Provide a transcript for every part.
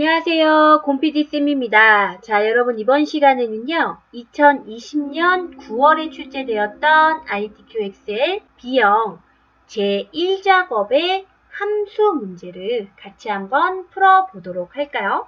안녕하세요. 곰피디쌤입니다. 자, 여러분 이번 시간에는요. 2020년 9월에 출제되었던 ITQXL B형 제1작업의 함수 문제를 같이 한번 풀어보도록 할까요?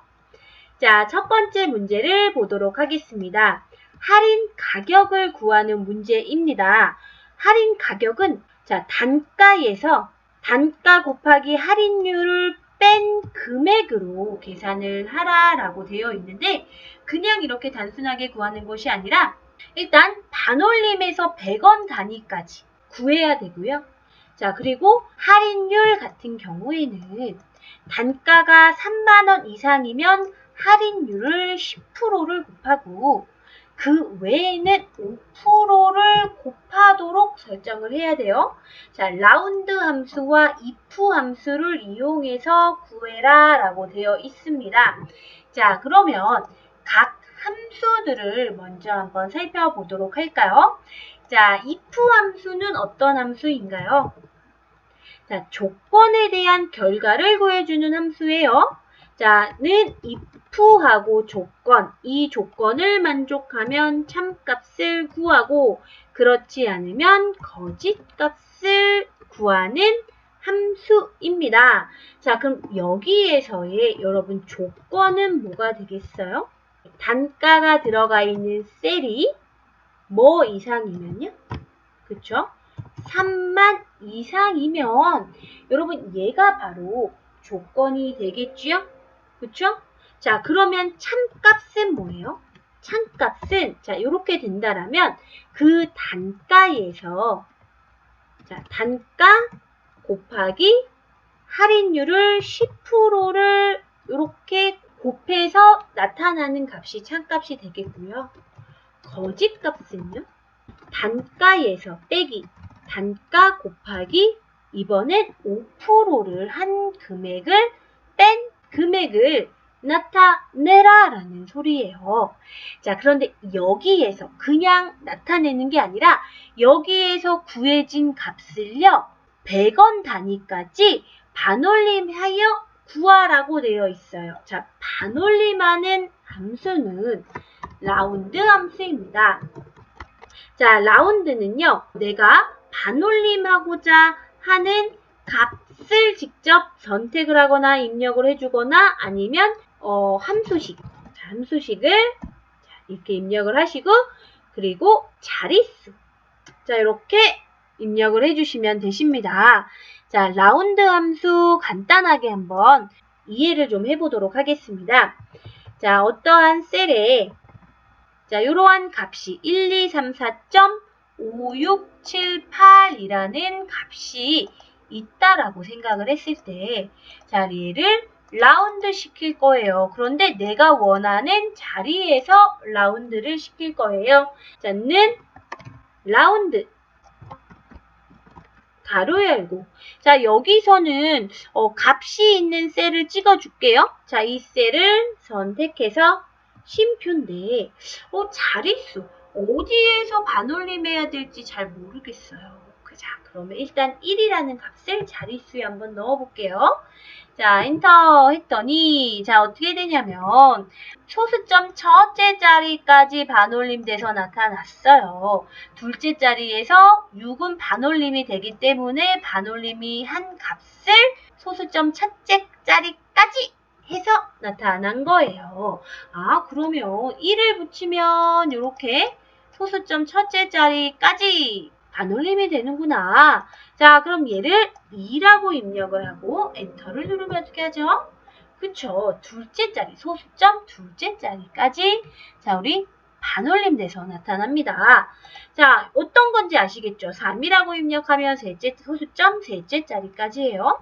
자, 첫 번째 문제를 보도록 하겠습니다. 할인 가격을 구하는 문제입니다. 할인 가격은 단가에서 단가 곱하기 할인율을 뺀 금액으로 계산을 하라라고 되어 있는데 그냥 이렇게 단순하게 구하는 것이 아니라 일단 반올림에서 100원 단위까지 구해야 되고요. 자, 그리고 할인율 같은 경우에는 단가가 3만원 이상이면 할인율을 10%를 곱하고 그 외에는 5%를 곱하도록 설정을 해야 돼요. 자, 라운드 함수와 if 함수를 이용해서 구해라 라고 되어 있습니다. 자, 그러면 각 함수들을 먼저 한번 살펴보도록 할까요? 자, if 함수는 어떤 함수인가요? 자, 조건에 대한 결과를 구해주는 함수예요. 자, 는 if하고 조건, 이 조건을 만족하면 참값을 구하고 그렇지 않으면 거짓값을 구하는 함수입니다. 자, 그럼 여기에서의 여러분 조건은 뭐가 되겠어요? 단가가 들어가 있는 셀이 뭐 이상이면요? 그쵸? 3만 이상이면 여러분 얘가 바로 조건이 되겠죠? 그쵸? 자, 그러면 참값은 뭐예요? 참값은 자, 이렇게 된다라면 그 단가에서 자, 단가 곱하기 할인율을 10%를 이렇게 곱해서 나타나는 값이 참값이 되겠고요. 거짓값은요? 단가에서 빼기 단가 곱하기 이번엔 5%를 한 금액을 뺀 금액을 나타내라 라는 소리예요. 자, 그런데 여기에서 그냥 나타내는 게 아니라 여기에서 구해진 값을요 100원 단위까지 반올림하여 구하라고 되어 있어요. 자, 반올림하는 함수는 라운드 함수입니다. 자, 라운드는요, 내가 반올림하고자 하는 값을 직접 선택을 하거나 입력을 해주거나 아니면 함수식, 자, 함수식을 이렇게 입력을 하시고 그리고 자릿수, 자, 이렇게 입력을 해주시면 되십니다. 자, 라운드 함수 간단하게 한번 이해를 좀 해보도록 하겠습니다. 자, 어떠한 셀에 자, 이러한 값이 1, 2, 3, 4.5678이라는 값이 있다라고 생각을 했을 때, 자, 얘를 라운드 시킬 거예요. 그런데 내가 원하는 자리에서 라운드를 시킬 거예요. 자, 는 라운드. 가로 열고. 자, 여기서는 값이 있는 셀을 찍어줄게요. 자, 이 셀을 선택해서 쉼표인데 자릿수 어디에서 반올림해야 될지 잘 모르겠어요. 자, 그러면 일단 1이라는 값을 자릿수에 한번 넣어볼게요. 자, 엔터 했더니 자, 어떻게 되냐면 소수점 첫째 자리까지 반올림돼서 나타났어요. 둘째 자리에서 6은 반올림이 되기 때문에 반올림이 한 값을 소수점 첫째 자리까지 해서 나타난 거예요. 아, 그러면 1을 붙이면 이렇게 소수점 첫째 자리까지 반올림이 되는구나. 자, 그럼 얘를 2라고 입력을 하고 엔터를 누르면 어떻게 하죠? 그쵸. 둘째 자리, 소수점 둘째 자리까지 자, 우리 반올림 돼서 나타납니다. 자, 어떤 건지 아시겠죠? 3이라고 입력하면 소수점 셋째 자리까지예요.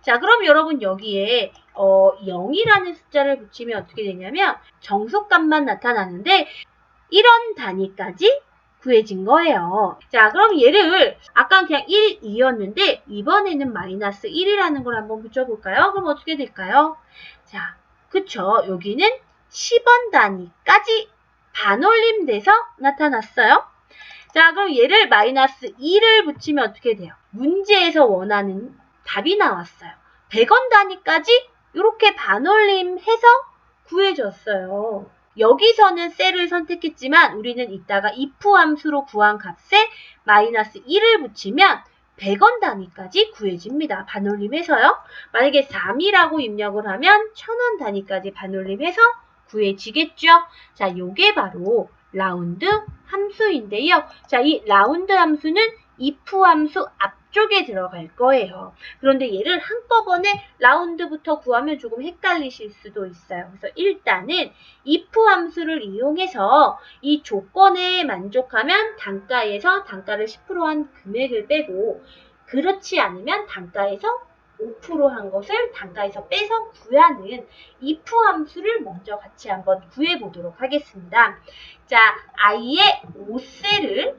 자, 그럼 여러분 여기에 0이라는 숫자를 붙이면 어떻게 되냐면 정수값만 나타나는데 이런 단위까지 구해진 거예요. 자, 그럼 얘를 아까 그냥 1, 2였는데 이번에는 마이너스 1이라는 걸 한번 붙여볼까요? 그럼 어떻게 될까요? 자, 그쵸. 여기는 10원 단위까지 반올림돼서 나타났어요. 자, 그럼 얘를 마이너스 2를 붙이면 어떻게 돼요? 문제에서 원하는 답이 나왔어요. 100원 단위까지 이렇게 반올림해서 구해줬어요. 여기서는 셀을 선택했지만 우리는 이따가 if 함수로 구한 값에 마이너스 1을 붙이면 100원 단위까지 구해집니다. 반올림해서요. 만약에 3이라고 입력을 하면 1000원 단위까지 반올림해서 구해지겠죠. 자, 요게 바로 라운드 함수인데요. 자, 이 라운드 함수는 if 함수 앞쪽에 들어갈 거예요. 그런데 얘를 한꺼번에 라운드부터 구하면 조금 헷갈리실 수도 있어요. 그래서 일단은 if 함수를 이용해서 이 조건에 만족하면 단가에서 단가를 10%한 금액을 빼고, 그렇지 않으면 단가에서 5%한 것을 단가에서 빼서 구하는 if 함수를 먼저 같이 한번 구해보도록 하겠습니다. 자, i의 5셀을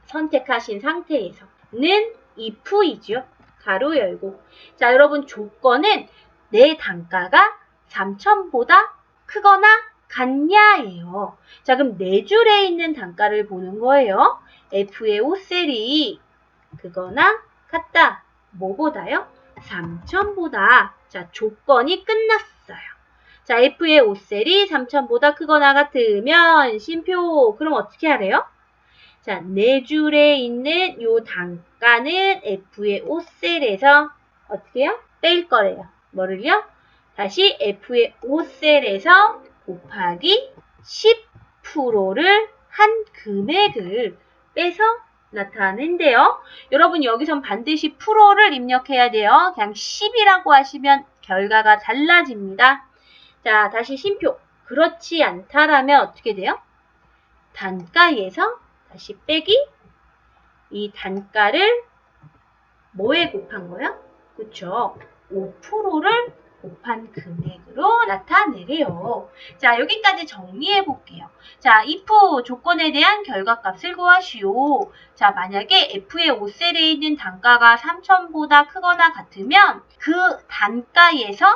선택하신 상태에서는 if이죠. 가로 열고. 자, 여러분 조건은 내 단가가 3,000보다 크거나 같냐예요. 자, 그럼 네 줄에 있는 단가를 보는 거예요. F의 5셀이 크거나 같다. 뭐보다요? 3,000보다. 자, 조건이 끝났어요. 자, F의 5셀이 3,000보다 크거나 같으면 쉼표. 그럼 어떻게 하래요? 자, 네 줄에 있는 요 단가는 F의 5셀에서 어떻게 해요? 뺄 거래요. 뭐를요? 다시 F의 5셀에서 곱하기 10%를 한 금액을 빼서 나타내는데요. 여러분 여기선 반드시 프로를 입력해야 돼요. 그냥 10이라고 하시면 결과가 달라집니다. 자, 다시 쉼표. 그렇지 않다라면 어떻게 돼요? 단가에서 다시 빼기 이 단가를 뭐에 곱한 거야? 그쵸? 5%를 곱한 금액으로 나타내래요. 자, 여기까지 정리해 볼게요. 자, if 조건에 대한 결과값을 구하시오. 자, 만약에 F의 5셀에 있는 단가가 3,000보다 크거나 같으면 그 단가에서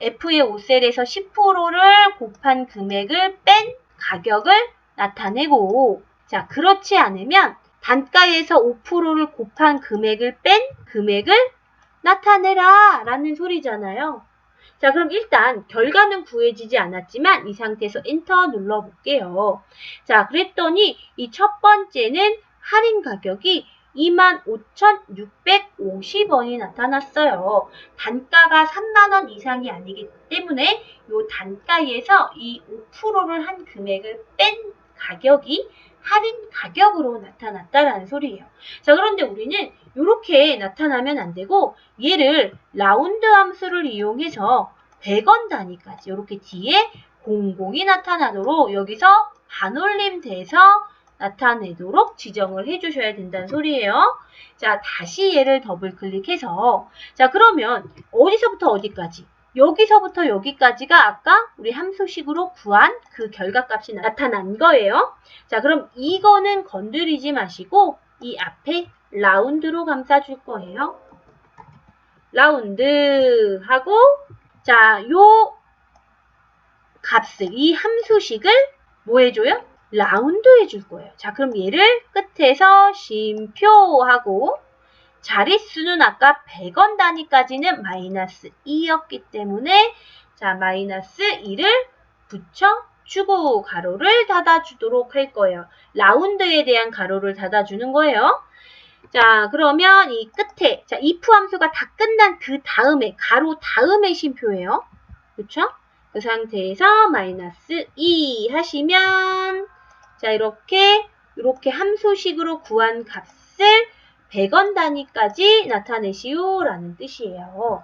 F의 5셀에서 10%를 곱한 금액을 뺀 가격을 나타내고, 자, 그렇지 않으면 단가에서 5%를 곱한 금액을 뺀 금액을 나타내라 라는 소리잖아요. 자, 그럼 일단 결과는 구해지지 않았지만 이 상태에서 엔터 눌러볼게요. 자, 그랬더니 이 첫 번째는 할인 가격이 25,650원이 나타났어요. 단가가 3만원 이상이 아니기 때문에 이 단가에서 이 5%를 한 금액을 뺀 가격이 할인 가격으로 나타났다라는 소리예요. 자, 그런데 우리는 이렇게 나타나면 안 되고 얘를 라운드 함수를 이용해서 100원 단위까지 이렇게 뒤에 00이 나타나도록 여기서 반올림 돼서 나타내도록 지정을 해주셔야 된다는 소리예요. 자, 다시 얘를 더블 클릭해서, 자, 그러면 어디서부터 어디까지? 여기서부터 여기까지가 아까 우리 함수식으로 구한 그 결과값이 나타난 거예요. 자, 그럼 이거는 건드리지 마시고 이 앞에 라운드로 감싸줄 거예요. 라운드 하고, 자, 요 값을, 이 함수식을 뭐 해줘요? 라운드 해줄 거예요. 자, 그럼 얘를 끝에서 쉼표하고, 자릿수는 아까 100원 단위까지는 마이너스 2였기 때문에, 자, 마이너스 2를 붙여주고 가로를 닫아주도록 할 거예요. 라운드에 대한 가로를 닫아주는 거예요. 자, 그러면 이 끝에, 자, if 함수가 다 끝난 그 다음에, 가로 다음에 쉼표예요. 그쵸? 그 상태에서 마이너스 2 하시면, 자, 이렇게 함수식으로 구한 값을 100원 단위까지 나타내시오 라는 뜻이에요.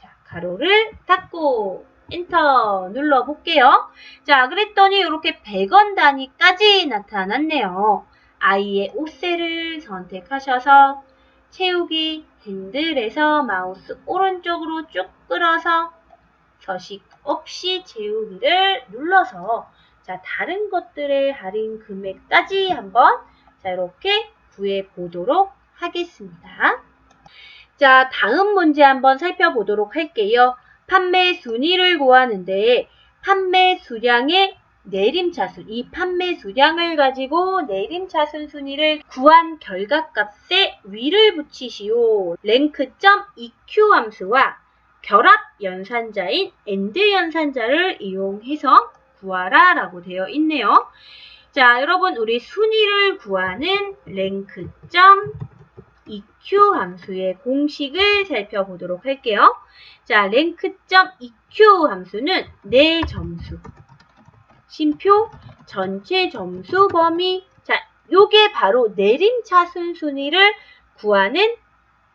자, 가로를 닫고 엔터 눌러볼게요. 자, 그랬더니 이렇게 100원 단위까지 나타났네요. i의 5셀을 선택하셔서 채우기 핸들에서 마우스 오른쪽으로 쭉 끌어서 서식 없이 채우기를 눌러서, 자, 다른 것들의 할인 금액까지 한번 자, 이렇게 구해 보도록 하겠습니다. 자, 다음 문제 한번 살펴보도록 할게요. 판매 순위를 구하는데 판매 수량의 내림차순, 이 판매 수량을 가지고 내림차순 순위를 구한 결과값에 위를 붙이시오. 랭크.eq 함수와 결합 연산자인 AND 연산자를 이용해서 구하라 라고 되어 있네요. 자, 여러분 우리 순위를 구하는 rank.eq 함수의 공식을 살펴보도록 할게요. 자, rank.eq 함수는 내 점수, 심표, 전체 점수 범위. 자, 요게 바로 내림차순 순위를 구하는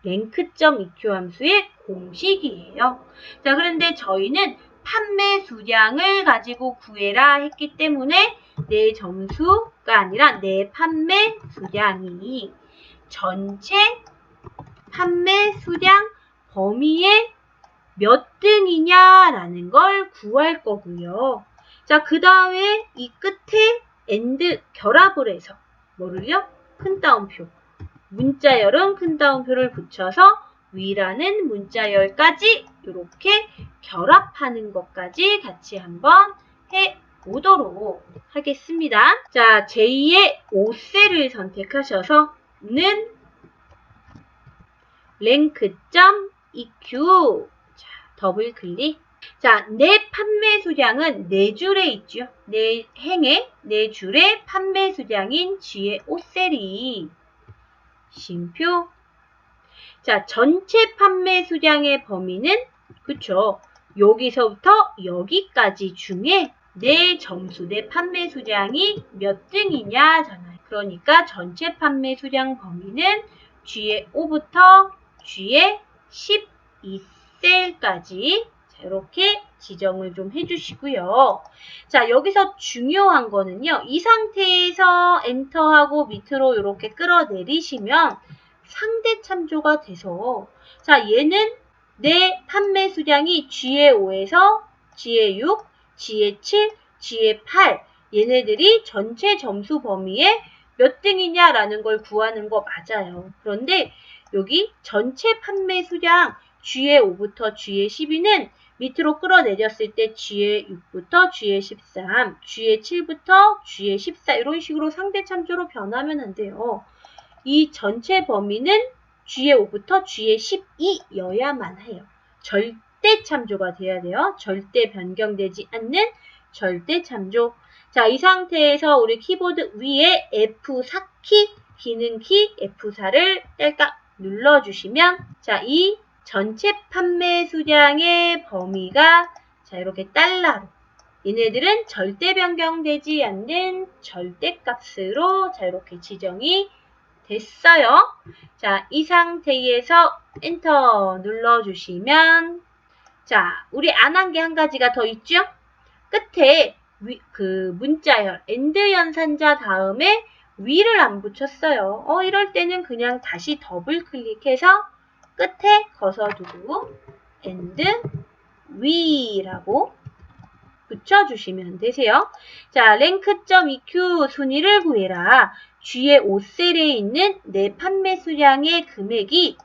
rank.eq 함수의 공식이에요. 자, 그런데 저희는 판매 수량을 가지고 구해라 했기 때문에 내 점수가 아니라 내 판매 수량이 전체 판매 수량 범위의 몇 등이냐라는 걸 구할 거고요. 자, 그 다음에 이 끝에 AND 결합을 해서 뭐를요? 큰 따옴표. 문자열은 큰 따옴표를 붙여서 위라는 문자열까지 이렇게 결합하는 것까지 같이 한번 해보도록 하겠습니다. 자, 제2의 5셀을 선택하셔서는 rank.eq 자, 더블 클릭. 자, 내 판매 수량은 네 줄에 있죠. 네 행에 네 줄의 판매 수량인 G의 5셀이 심표. 자, 전체 판매 수량의 범위는 그쵸. 여기서부터 여기까지 중에 내 점수, 내 판매 수량이 몇 등이냐잖아요. 그러니까 전체 판매 수량 범위는 G의 5부터 G의 12셀까지 이렇게 지정을 좀 해주시고요. 자, 여기서 중요한 거는요. 이 상태에서 엔터하고 밑으로 이렇게 끌어내리시면 상대 참조가 돼서 자, 얘는 내 판매 수량이 G의 5에서 G의 6, G의 7, G의 8 얘네들이 전체 점수 범위에 몇 등이냐라는 걸 구하는 거 맞아요. 그런데 여기 전체 판매 수량 G의 5부터 G의 12는 밑으로 끌어내렸을 때 G의 6부터 G의 13, G의 7부터 G의 14 이런 식으로 상대 참조로 변하면 안 돼요. 이 전체 범위는 G의 5부터 G의 12여야만 해요. 절대 참조가 돼야 돼요. 절대 변경되지 않는 절대 참조. 자, 이 상태에서 우리 키보드 위에 F4키, 기능키 F4를 딸깍 눌러주시면 자, 이 전체 판매 수량의 범위가 자, 이렇게 달러로 얘네들은 절대 변경되지 않는 절대값으로 자, 이렇게 지정이 됐어요. 자, 이 상태에서 엔터 눌러주시면 자, 우리 안 한 게 한 가지가 더 있죠? 끝에 그 문자열 AND 연산자 다음에 위를 안 붙였어요. 이럴 때는 그냥 다시 더블 클릭해서 끝에 거서두고 AND 위라고 붙여주시면 되세요. 자, rank.eq 순위를 구해라. G의 5셀에 있는 내 판매 수량의 금액이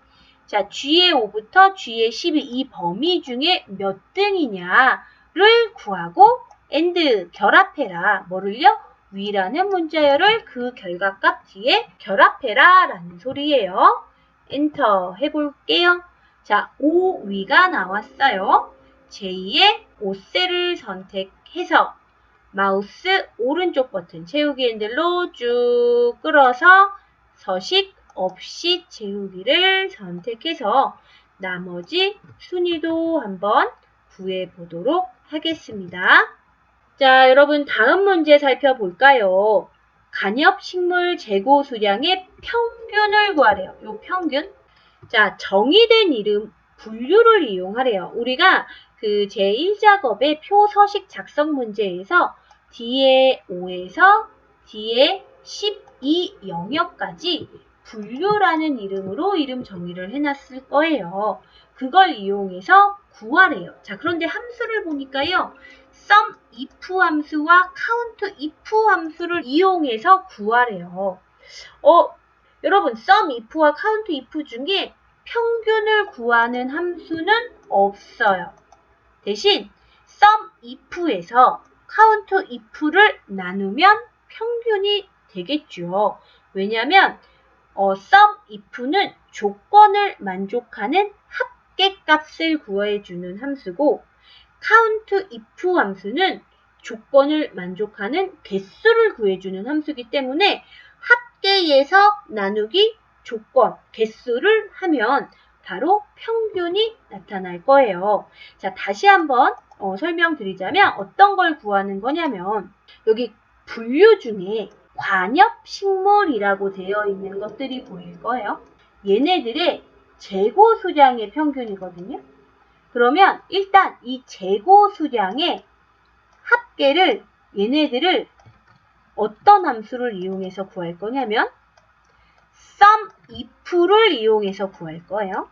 자, G의 5부터 G의 12 이 범위 중에 몇 등이냐를 구하고 AND 결합해라. 뭐를요? 위라는 문자열을 그 결과값 뒤에 결합해라 라는 소리예요. 엔터 해볼게요. 자, 5위가 나왔어요. 제2의 5셀을 선택해서 마우스 오른쪽 버튼 채우기 핸들로 쭉 끌어서 서식 없이 채우기를 선택해서 나머지 순위도 한번 구해보도록 하겠습니다. 자, 여러분 다음 문제 살펴볼까요? 간엽 식물 재고 수량의 평균을 구하래요. 요 평균. 자, 정의된 이름 분류를 이용하래요. 우리가 그 제1작업의 표서식 작성 문제에서 D의 5에서 D의 12 영역까지 분류라는 이름으로 이름 정의를 해놨을 거예요. 그걸 이용해서 구하래요. 자, 그런데 함수를 보니까요. sum if 함수와 count if 함수를 이용해서 구하래요. 여러분 sum if와 count if 중에 평균을 구하는 함수는 없어요. 대신 sum if에서 count if를 나누면 평균이 되겠죠. 왜냐하면 sum if는 조건을 만족하는 합계값을 구해주는 함수고 countIf 함수는 조건을 만족하는 개수를 구해주는 함수이기 때문에 합계에서 나누기 조건, 개수를 하면 바로 평균이 나타날 거예요. 자, 다시 한번 설명드리자면 어떤 걸 구하는 거냐면 여기 분류 중에 관엽식물이라고 되어 있는 것들이 보일 거예요. 얘네들의 재고 수량의 평균이거든요. 그러면 일단 이 재고 수량의 합계를 얘네들을 어떤 함수를 이용해서 구할 거냐면 SUMIF를 이용해서 구할 거예요.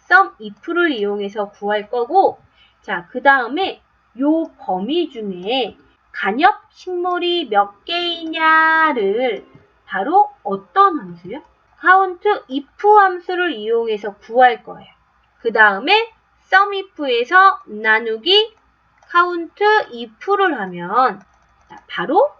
SUMIF를 이용해서 구할 거고 자, 그 다음에 요 범위 중에 간엽식물이 몇 개이냐를 바로 어떤 함수요? countIf 함수를 이용해서 구할 거예요. 그 다음에 SUMIF에서 나누기 countIf를 하면 바로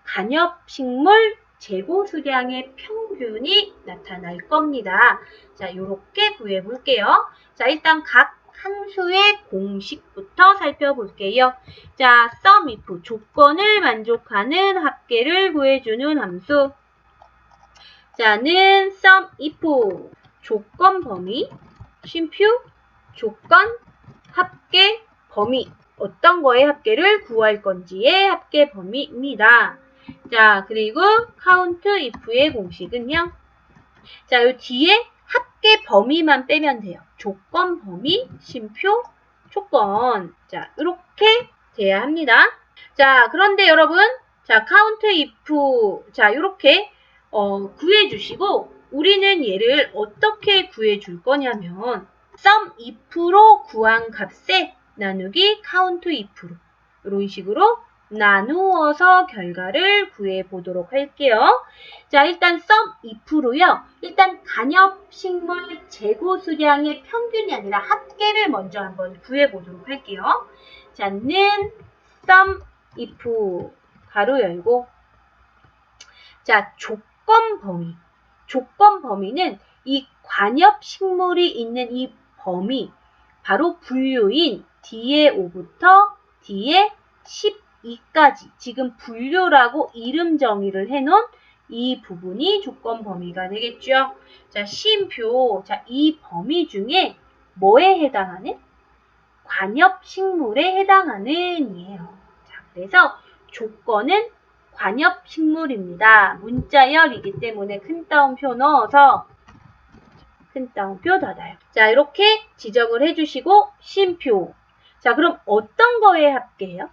간엽식물 재고 수량의 평균이 나타날 겁니다. 자, 이렇게 구해 볼게요. 자, 일단 각 함수의 공식부터 살펴볼게요. 자, SUMIF 조건을 만족하는 합계를 구해주는 함수. 자는 SUMIF 조건 범위, 쉼표 조건 합계 범위. 어떤 거의 합계를 구할 건지의 합계 범위입니다. 자, 그리고 countIf의 공식은요. 자, 요 뒤에 합계 범위만 빼면 돼요. 조건 범위, 쉼표, 조건. 자, 이렇게 돼야 합니다. 자, 그런데 여러분, 자, countIf, 자, 이렇게 구해주시고, 우리는 얘를 어떻게 구해줄 거냐면, SUMIF로 구한 값에 나누기 countIf로 이런 식으로 나누어서 결과를 구해보도록 할게요. 자, 일단 SUMIF로요. 일단 간엽식물 재고 수량의 평균이 아니라 합계를 먼저 한번 구해보도록 할게요. 자, 는 SUMIF 가로 열고 자, 조건 범위. 조건 범위는 이 관엽식물이 있는 이 범위 바로 분류인 D의 5부터 D의 12까지 지금 분류라고 이름 정의를 해놓은 이 부분이 조건 범위가 되겠죠. 자, 쉼표. 자, 이 범위 중에 뭐에 해당하는? 관엽식물에 해당하는 이에요. 자, 그래서 조건은 관엽식물입니다. 문자열이기 때문에 큰 따옴표 넣어서 큰 따옴표 닫아요. 자, 이렇게 지적을 해주시고 쉼표. 자, 그럼 어떤 거에 합계예요?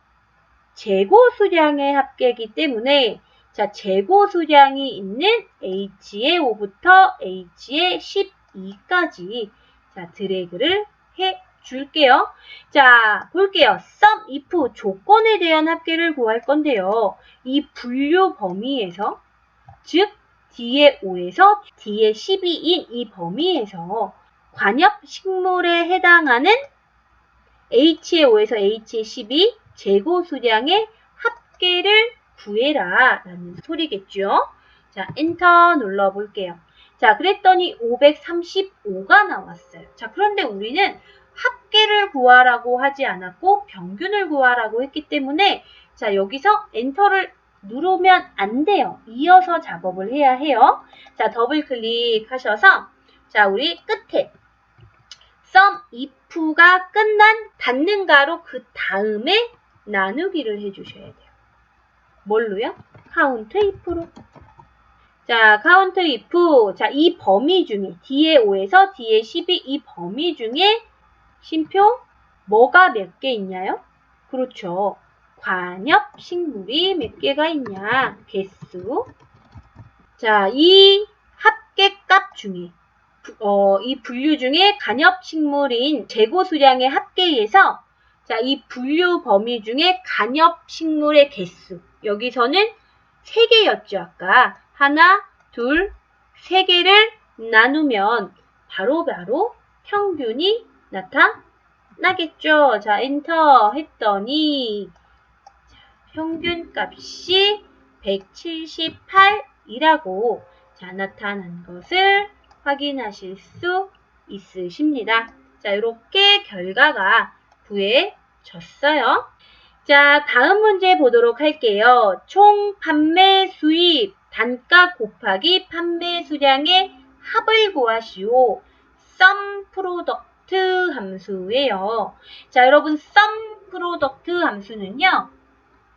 재고 수량의 합계이기 때문에 자, 재고 수량이 있는 H의 5부터 H의 12까지 자, 드래그를 해 줄게요. 자, 볼게요. SUMIF 조건에 대한 합계를 구할 건데요. 이 분류 범위에서 즉 D의 5에서 D의 12인 이 범위에서 관엽식물에 해당하는 H의 5에서 H의 12 재고 수량의 합계를 구해라 라는 소리겠죠. 자, 엔터 눌러볼게요. 자, 그랬더니 535가 나왔어요. 자, 그런데 우리는 합계를 구하라고 하지 않았고 평균을 구하라고 했기 때문에 자, 여기서 엔터를 누르면 안 돼요. 이어서 작업을 해야 해요. 자, 더블 클릭하셔서 자, 우리 끝에 SUMIF가 끝난 닫는 가로 그 다음에 나누기를 해주셔야 돼요. 뭘로요? countIf로. 자, countIf. 자, 이 범위 중에 D의 5에서 D의 12 이 범위 중에 쉼표 뭐가 몇 개 있냐요? 그렇죠. 관엽식물이 몇 개가 있냐? 개수. 자, 이 합계값 중에 이 분류 중에 간엽식물인 재고 수량의 합계에서 자, 이 분류 범위 중에 간엽식물의 개수. 여기서는 3개였죠, 아까. 하나, 둘, 3개를 나누면 바로바로 평균이 나타나겠죠. 자, 엔터 했더니 자, 평균 값이 178이라고 자, 나타난 것을 확인하실 수 있으십니다. 자, 이렇게 결과가 구해졌어요. 자, 다음 문제 보도록 할게요. 총 판매 수입 단가 곱하기 판매 수량의 합을 구하시오. sum product 함수예요. 자, 여러분 sum product 함수는요.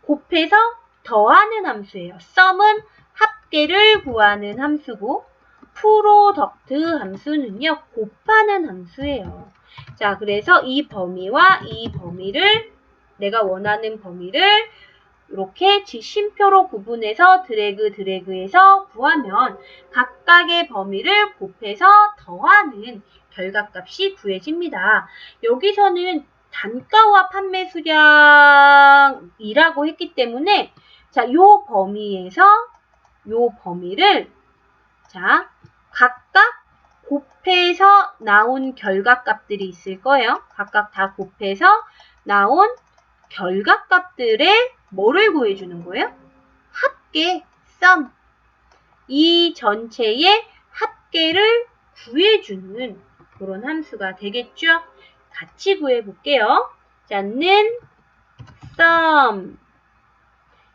곱해서 더하는 함수예요. sum은 합계를 구하는 함수고 product 함수는요. 곱하는 함수예요. 자, 그래서 이 범위와 이 범위를 내가 원하는 범위를 이렇게 쉼표로 구분해서 드래그해서 구하면 각각의 범위를 곱해서 더하는 결과값이 구해집니다. 여기서는 단가와 판매 수량이라고 했기 때문에 자, 요 범위에서 요 범위를 자, 각각 곱해서 나온 결과값들이 있을 거예요. 각각 다 곱해서 나온 결과값들의 뭐를 구해주는 거예요? 합계, sum. 이 전체의 합계를 구해주는 그런 함수가 되겠죠? 같이 구해볼게요. 자, 는 sum.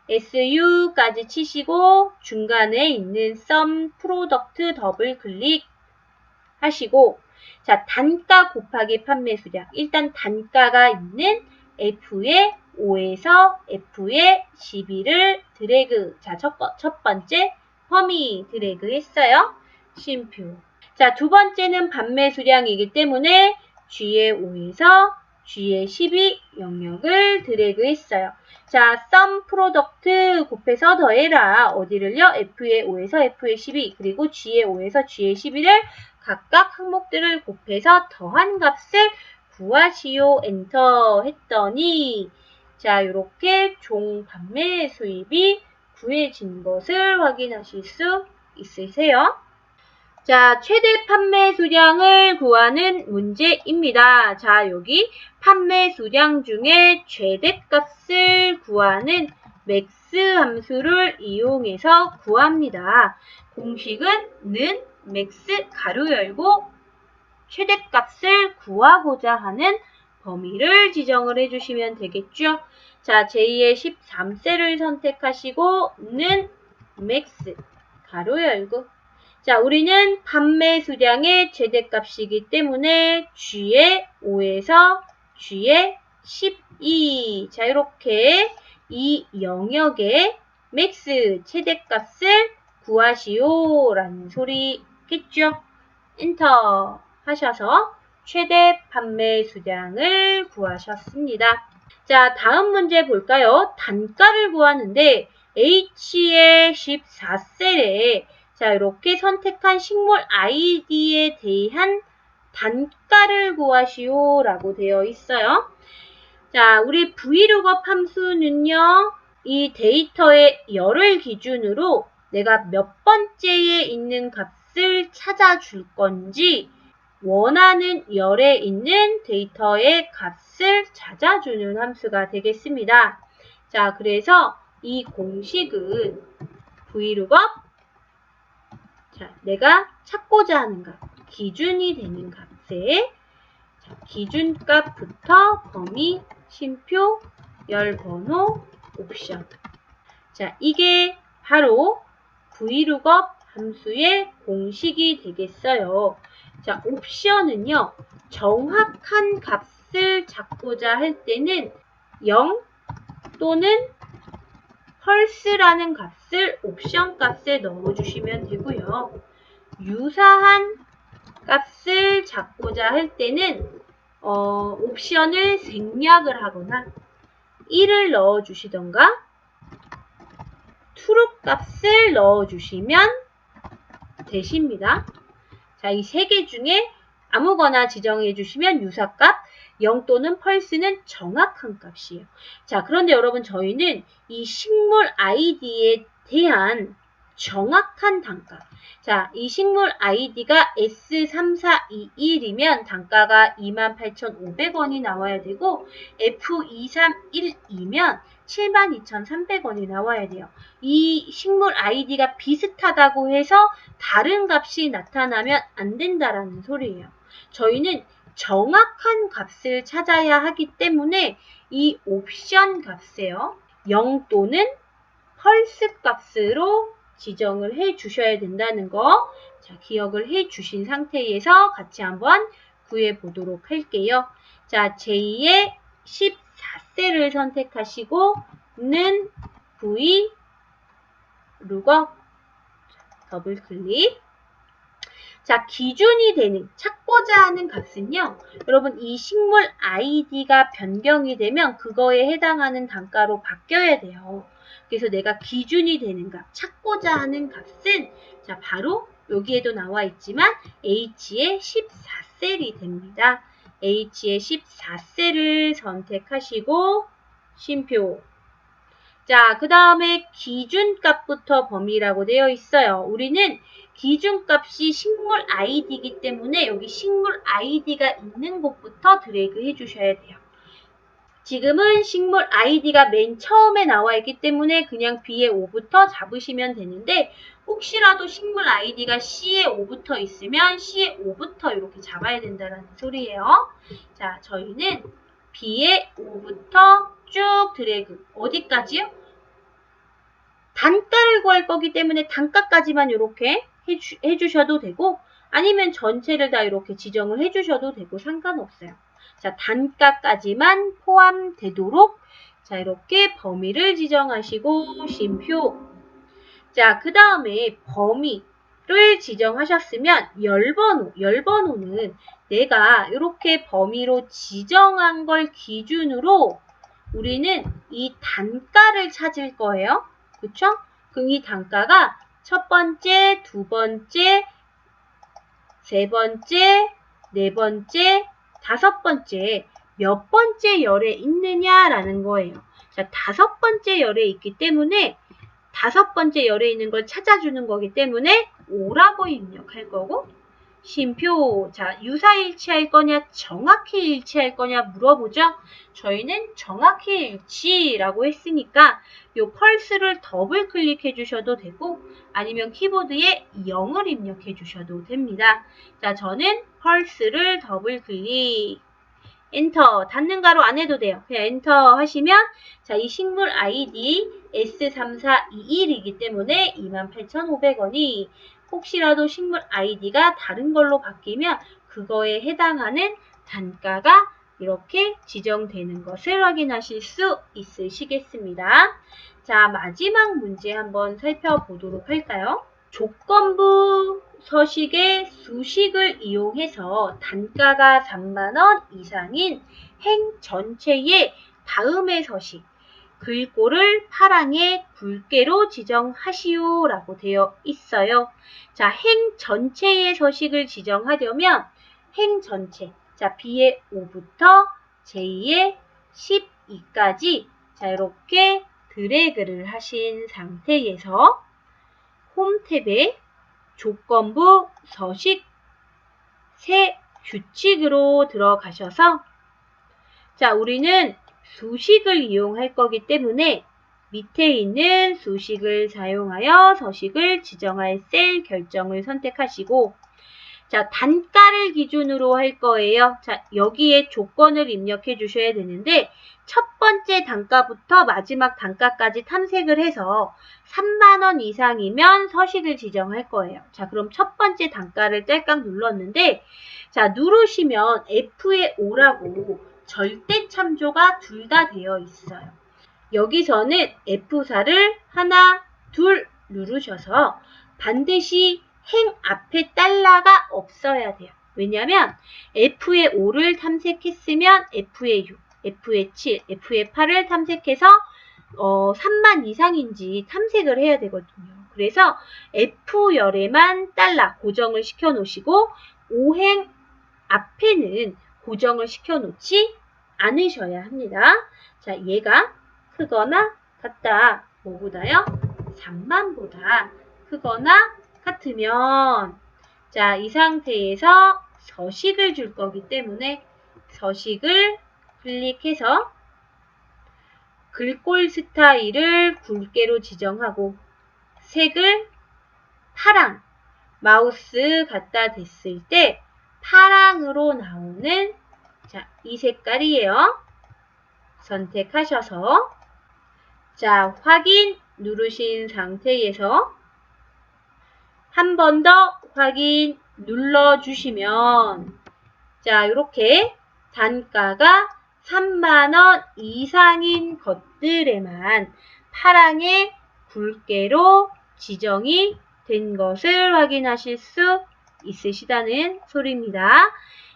su까지 치시고 중간에 있는 sum product 더블 클릭 하시고 자, 단가 곱하기 판매 수량. 일단 단가가 있는 F의 5에서 F의 12를 드래그. 자, 첫 번째 범위 드래그 했어요. 쉼표. 자, 두 번째는 판매 수량이기 때문에 G의 5에서 G의 12 영역을 드래그 했어요. 자, sum product 곱해서 더해라. 어디를요? F의 5에서 F의 12 그리고 G의 5에서 G의 12를 각각 항목들을 곱해서 더한 값을 구하시오. 엔터 했더니 자, 이렇게 총 판매 수입이 구해진 것을 확인하실 수 있으세요. 자, 최대 판매 수량을 구하는 문제입니다. 자, 여기 판매 수량 중에 최대값을 구하는 max 함수를 이용해서 구합니다. 공식은 는 max 가로 열고 최대값을 구하고자 하는 범위를 지정을 해주시면 되겠죠. 자, 제2의 13셀을 선택하시고 는 max 가로 열고 자, 우리는 판매 수량의 최대값이기 때문에 G의 5에서 G의 12. 자, 이렇게 이 영역의 맥스 최대값을 구하시오 라는 소리겠죠. 엔터 하셔서 최대 판매 수량을 구하셨습니다. 자, 다음 문제 볼까요? 단가를 구하는데 H의 14셀에 자, 이렇게 선택한 식물 아이디에 대한 단가를 구하시오 라고 되어 있어요. 자, 우리 VLOOKUP 함수는요. 이 데이터의 열을 기준으로 내가 몇 번째에 있는 값을 찾아줄 건지 원하는 열에 있는 데이터의 값을 찾아주는 함수가 되겠습니다. 자, 그래서 이 공식은 VLOOKUP 자, 내가 찾고자 하는 값, 기준이 되는 값에 자, 기준값부터 범위, 쉼표, 열 번호, 옵션. 자, 이게 바로 VLOOKUP 함수의 공식이 되겠어요. 자, 옵션은요. 정확한 값을 찾고자 할 때는 0 또는 펄스라는 값을 옵션 값에 넣어주시면 되고요. 유사한 값을 찾고자 할 때는 옵션을 생략을 하거나 1을 넣어주시던가 true 값을 넣어주시면 되십니다. 자, 이 세 개 중에 아무거나 지정해 주시면 유사값, 0 또는 펄스는 정확한 값이에요. 자, 그런데 여러분 저희는 이 식물 아이디에 대한 정확한 단가. 자, 이 식물 아이디가 S3421이면 단가가 28,500원이 나와야 되고 F231이면 72,300원이 나와야 돼요. 이 식물 아이디가 비슷하다고 해서 다른 값이 나타나면 안 된다라는 소리예요. 저희는 정확한 값을 찾아야 하기 때문에 이 옵션 값에요. 0 또는 펄스 값으로 지정을 해 주셔야 된다는 거, 자, 기억을 해 주신 상태에서 같이 한번 구해 보도록 할게요. 자, 제2의 14셀을 선택하시고 는 V 룩업 더블 클릭. 자, 기준이 되는 찾고자 하는 값은요. 여러분 이 식물 아이디가 변경이 되면 그거에 해당하는 단가로 바뀌어야 돼요. 그래서 내가 기준이 되는 값, 찾고자 하는 값은 자, 바로 여기에도 나와 있지만 H의 14셀이 됩니다. H의 14셀을 선택하시고 쉼표. 자, 그 다음에 기준값부터 범위라고 되어 있어요. 우리는 기준값이 식물 아이디이기 때문에 여기 식물 아이디가 있는 곳부터 드래그 해주셔야 돼요. 지금은 식물 아이디가 맨 처음에 나와 있기 때문에 그냥 B의 5부터 잡으시면 되는데 혹시라도 식물 아이디가 C의 5부터 있으면 C의 5부터 이렇게 잡아야 된다는 소리예요. 자, 저희는 B의 5부터 쭉 드래그. 어디까지요? 단가를 구할 거기 때문에 단가까지만 이렇게 해주셔도 되고 아니면 전체를 다 이렇게 지정을 해주셔도 되고 상관없어요. 자, 단가까지만 포함되도록 자, 이렇게 범위를 지정하시고 쉼표. 자, 그 다음에 범위를 지정하셨으면 열번호는 내가 이렇게 범위로 지정한 걸 기준으로 우리는 이 단가를 찾을 거예요. 그쵸? 그럼 이 단가가 첫 번째, 두 번째, 세 번째, 네 번째, 다섯 번째 몇 번째 열에 있느냐라는 거예요. 자, 다섯 번째 열에 있기 때문에 다섯 번째 열에 있는 걸 찾아주는 거기 때문에 5라고 입력할 거고 쉼표. 자, 유사일치할 거냐 정확히 일치할 거냐 물어보죠. 저희는 정확히 일치라고 했으니까 이 펄스를 더블 클릭해 주셔도 되고 아니면 키보드에 0을 입력해 주셔도 됩니다. 자, 저는 펄스를 더블 클릭 엔터. 닫는 가로 안 해도 돼요. 그냥 엔터 하시면 자, 이 식물 아이디 S3421이기 때문에 28,500원이 혹시라도 식물 아이디가 다른 걸로 바뀌면 그거에 해당하는 단가가 이렇게 지정되는 것을 확인하실 수 있으시겠습니다. 자, 마지막 문제 한번 살펴보도록 할까요? 조건부 서식의 수식을 이용해서 단가가 3만원 이상인 행 전체의 다음의 서식 글꼴을 파랑의 굵게로 지정하시오 라고 되어 있어요. 자, 행 전체의 서식을 지정하려면 행 전체, 자, B의 5부터 J의 12까지 자, 이렇게 드래그를 하신 상태에서 홈 탭에 조건부 서식 새 규칙으로 들어가셔서 자, 우리는 수식을 이용할 거기 때문에 밑에 있는 수식을 사용하여 서식을 지정할 셀 결정을 선택하시고 자, 단가를 기준으로 할 거예요. 자, 여기에 조건을 입력해 주셔야 되는데 첫 번째 단가부터 마지막 단가까지 탐색을 해서 3만원 이상이면 서식을 지정할 거예요. 자, 그럼 첫 번째 단가를 뗄깍 눌렀는데 자, 누르시면 F의 5라고 절대 참조가 둘 다 되어 있어요. 여기서는 F4를 하나, 둘 누르셔서 반드시 행 앞에 달러가 없어야 돼요. 왜냐하면 F의 5를 탐색했으면 F의 6, F의 7, F의 8을 탐색해서 3만 이상인지 탐색을 해야 되거든요. 그래서 F열에만 달러 고정을 시켜 놓으시고 5행 앞에는 고정을 시켜 놓지 않으셔야 합니다. 자, 얘가 크거나 같다. 뭐보다요? 3만보다 크거나 같으면 자, 이 상태에서 서식을 줄 거기 때문에 서식을 클릭해서 글꼴 스타일을 굵게로 지정하고 색을 파랑, 마우스 갖다 댔을 때 파랑으로 나오는 이 색깔이에요. 선택하셔서 자, 확인 누르신 상태에서 한 번 더 확인 눌러주시면 자, 이렇게 단가가 3만원 이상인 것들에만 파랑의 굵게로 지정이 된 것을 확인하실 수 있으시다는 소리입니다.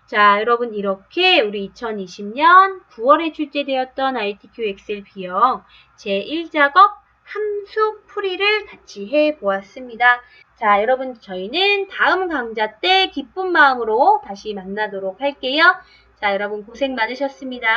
자, 여러분 이렇게 우리 2020년 9월에 출제되었던 ITQ 엑셀 B형 제1작업 함수 풀이를 같이 해보았습니다. 자, 여러분 저희는 다음 강좌 때 기쁜 마음으로 다시 만나도록 할게요. 자, 여러분 고생 많으셨습니다.